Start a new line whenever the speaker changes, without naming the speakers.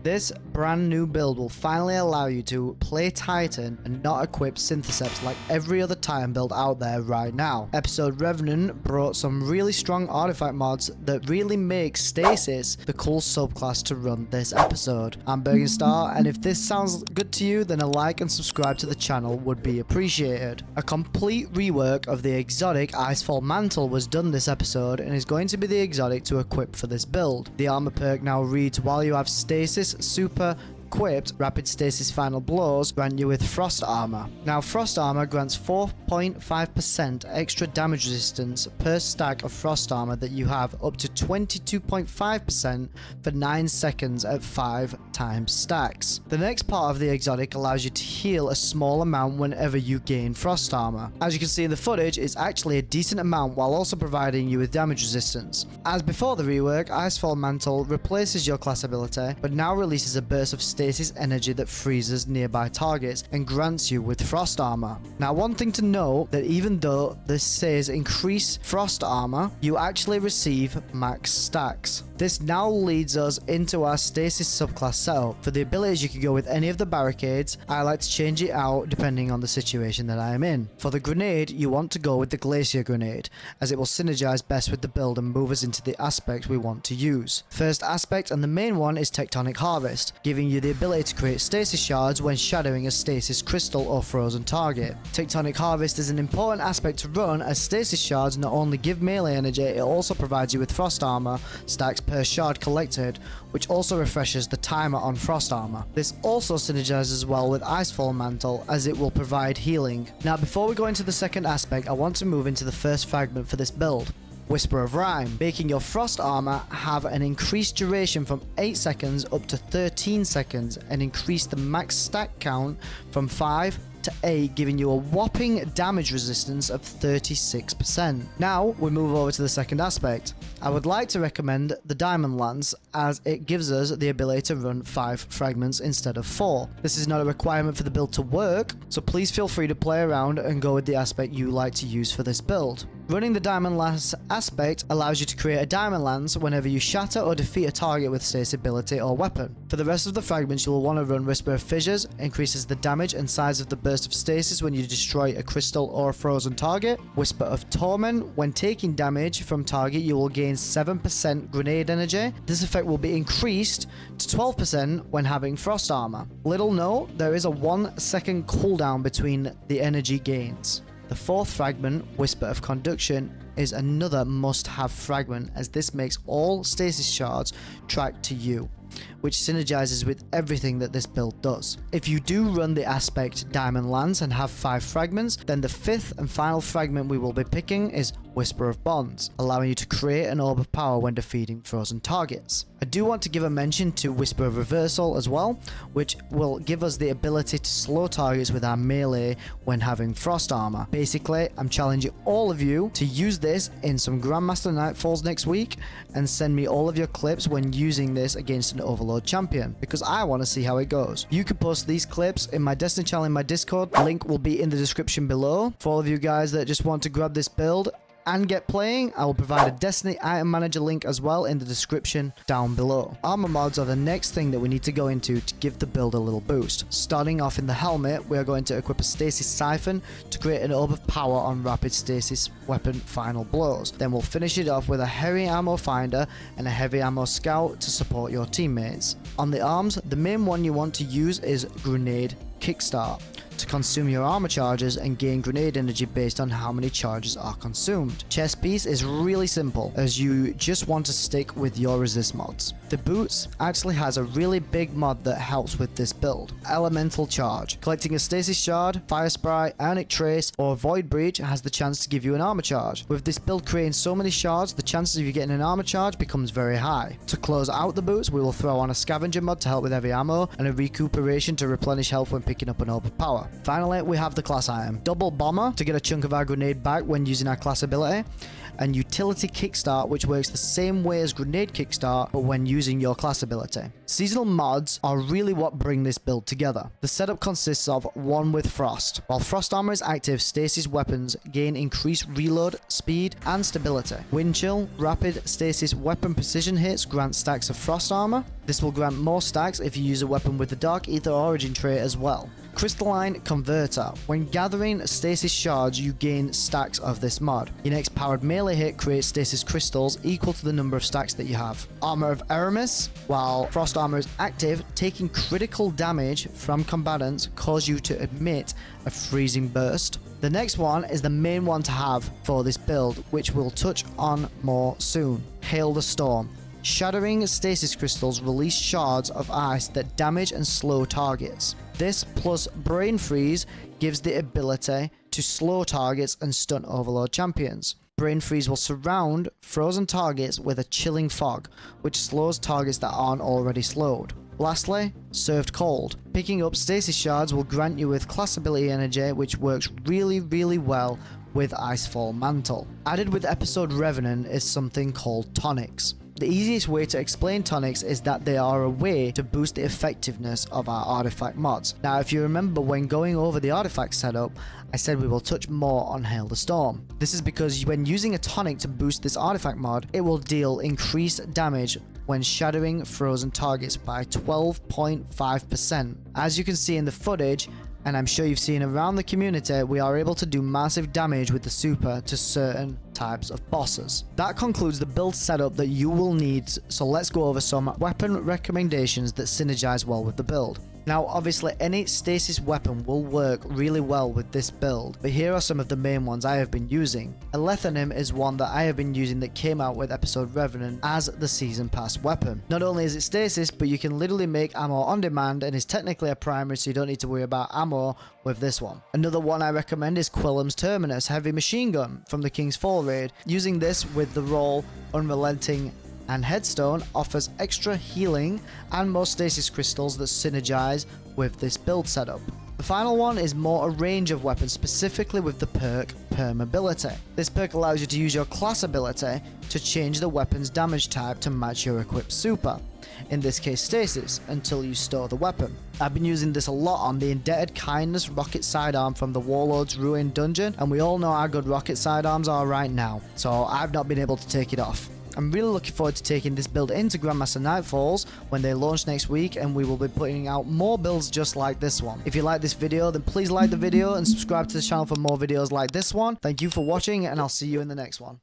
This brand new build will finally allow you to play Titan and not equip Syntheseps like every other Titan build out there right now. Episode Revenant brought some really strong artifact mods that really make Stasis the cool subclass to run this episode. I'm BurginStarr, and if this sounds good to you, then a like and subscribe to the channel would be appreciated. A complete rework of the exotic Icefall Mantle was done this episode and is going to be the exotic to equip for this build. The armor perk now reads: while you have Stasis super equipped, rapid stasis final blows grant you with frost armor. Now frost armor grants 4.5% extra damage resistance per stack of frost armor that you have, up to 22.5% for 9 seconds at 5 times stacks. The next part of the exotic allows you to heal a small amount whenever you gain frost armor. As you can see in the footage, it's actually a decent amount while also providing you with damage resistance. As before the rework, Icefall Mantle replaces your class ability, but now releases a burst of stasis energy that freezes nearby targets and grants you with frost armor. Now, one thing to note, that even though this says increase frost armor, you actually receive max stacks. This now leads us into our stasis subclass setup. For the abilities, you can go with any of the barricades. I like to change it out depending on the situation that I am in. For the grenade, you want to go with the glacier grenade, as it will synergize best with the build and move us into the aspect we want to use. First aspect, and the main one, is Tectonic Harvest, giving you the ability to create stasis shards when shadowing a stasis crystal or frozen target. Tectonic Harvest is an important aspect to run, as stasis shards not only give melee energy, it also provides you with frost armor stacks per shard collected, which also refreshes the timer on frost armor. This also synergizes well with Icefall Mantle, as it will provide healing. Now, before we go into the second aspect, I want to move into the first fragment for this build: Whisper of Rime, making your frost armor have an increased duration from 8 seconds up to 13 seconds and increase the max stack count from 5 to 8, giving you a whopping damage resistance of 36%. Now we move over to the second aspect. I would like to recommend the Diamond Lance, as it gives us the ability to run 5 fragments instead of 4. This is not a requirement for the build to work, so please feel free to play around and go with the aspect you like to use for this build. Running the Diamond Lance aspect allows you to create a Diamond Lance whenever you shatter or defeat a target with stasis ability or weapon. For the rest of the fragments, you will want to run Whisper of Fissures, increases the damage and size of the burst of stasis when you destroy a crystal or a frozen target. Whisper of Torment, when taking damage from target, you will gain 7% grenade energy. This effect will be increased to 12% when having frost armor. Little note, there is a 1 second cooldown between the energy gains. The fourth fragment, Whisper of Conduction, is another must-have fragment, as this makes all stasis shards track to you, which synergizes with everything that this build does. If you do run the aspect Diamond Lance and have 5 fragments, then the fifth and final fragment we will be picking is Whisper of Bonds, allowing you to create an orb of power when defeating frozen targets. I do want to give a mention to Whisper of Reversal as well, which will give us the ability to slow targets with our melee when having frost armor. Basically, I'm challenging all of you to use this in some Grandmaster Nightfalls next week and send me all of your clips when using this against an Overlord champion, because I want to see how it goes. You can post these clips in my Destiny channel in my Discord. Link will be in the description below. For all of you guys that just want to grab this build and get playing, I will provide a Destiny item manager link as well in the description down below. Armor mods are the next thing that we need to go into to give the build a little boost. Starting off in the helmet, we are going to equip a stasis siphon to create an orb of power on rapid stasis weapon final blows. Then we'll finish it off with a heavy ammo finder and a heavy ammo scout to support your teammates. On the arms, the main one you want to use is Grenade Kickstart, to consume your armor charges and gain grenade energy based on how many charges are consumed. Chest piece is really simple, as you just want to stick with your resist mods. The boots actually has a really big mod that helps with this build: Elemental Charge. Collecting a stasis shard, fire sprite, ionic trace, or void breach has the chance to give you an armor charge. With this build creating so many shards, the chances of you getting an armor charge becomes very high. To close out the boots, we will throw on a scavenger mod to help with heavy ammo and a recuperation to replenish health when picking up an orb of power. Finally, we have the class item: Double Bomber, to get a chunk of our grenade back when using our class ability, and utility kickstart, which works the same way as grenade kickstart, but when using your class ability. Seasonal mods are really what bring this build together. The setup consists of one with frost. While frost armor is active, stasis weapons gain increased reload, speed, and stability. Wind chill, rapid stasis weapon precision hits grant stacks of frost armor. This will grant more stacks if you use a weapon with the Dark Ether origin trait as well. Crystalline Converter. When gathering stasis shards, you gain stacks of this mod. Your next powered melee hit creates stasis crystals equal to the number of stacks that you have. Armor of Aramis. While frost armor is active, taking critical damage from combatants cause you to emit a freezing burst. The next one is the main one to have for this build, which we'll touch on more soon. Hail the Storm. Shattering stasis crystals release shards of ice that damage and slow targets. This plus Brain Freeze gives the ability to slow targets and stun overload champions. Brain Freeze will surround frozen targets with a chilling fog, which slows targets that aren't already slowed. Lastly, Served Cold. Picking up stasis shards will grant you with class ability energy, which works really well with Icefall Mantle. Added with episode Revenant is something called tonics. The easiest way to explain tonics is that they are a way to boost the effectiveness of our artifact mods. Now, if you remember when going over the artifact setup, I said we will touch more on Hail the Storm. This is because when using a tonic to boost this artifact mod, it will deal increased damage when shattering frozen targets by 12.5%. As you can see in the footage, and I'm sure you've seen around the community, we are able to do massive damage with the super to certain types of bosses. That concludes the build setup that you will need, so let's go over some weapon recommendations that synergize well with the build. Now, obviously, any stasis weapon will work really well with this build, but here are some of the main ones I have been using. Elethanim is one that I have been using that came out with episode Revenant as the season pass weapon. Not only is it stasis, but you can literally make ammo on demand and is technically a primary, so you don't need to worry about ammo with this one. Another one I recommend is Quillam's Terminus Heavy Machine Gun from the King's Fall raid. Using this with the role Unrelenting and Headstone offers extra healing and more stasis crystals that synergize with this build setup. The final one is more a range of weapons, specifically with the perk Permeability. This perk allows you to use your class ability to change the weapon's damage type to match your equipped super, in this case stasis, until you store the weapon. I've been using this a lot on the Indebted Kindness rocket sidearm from the Warlord's Ruin dungeon, and we all know how good rocket sidearms are right now, so I've not been able to take it off. I'm really looking forward to taking this build into Grandmaster Nightfalls when they launch next week, and we will be putting out more builds just like this one. If you like this video, then please like the video and subscribe to the channel for more videos like this one. Thank you for watching, and I'll see you in the next one.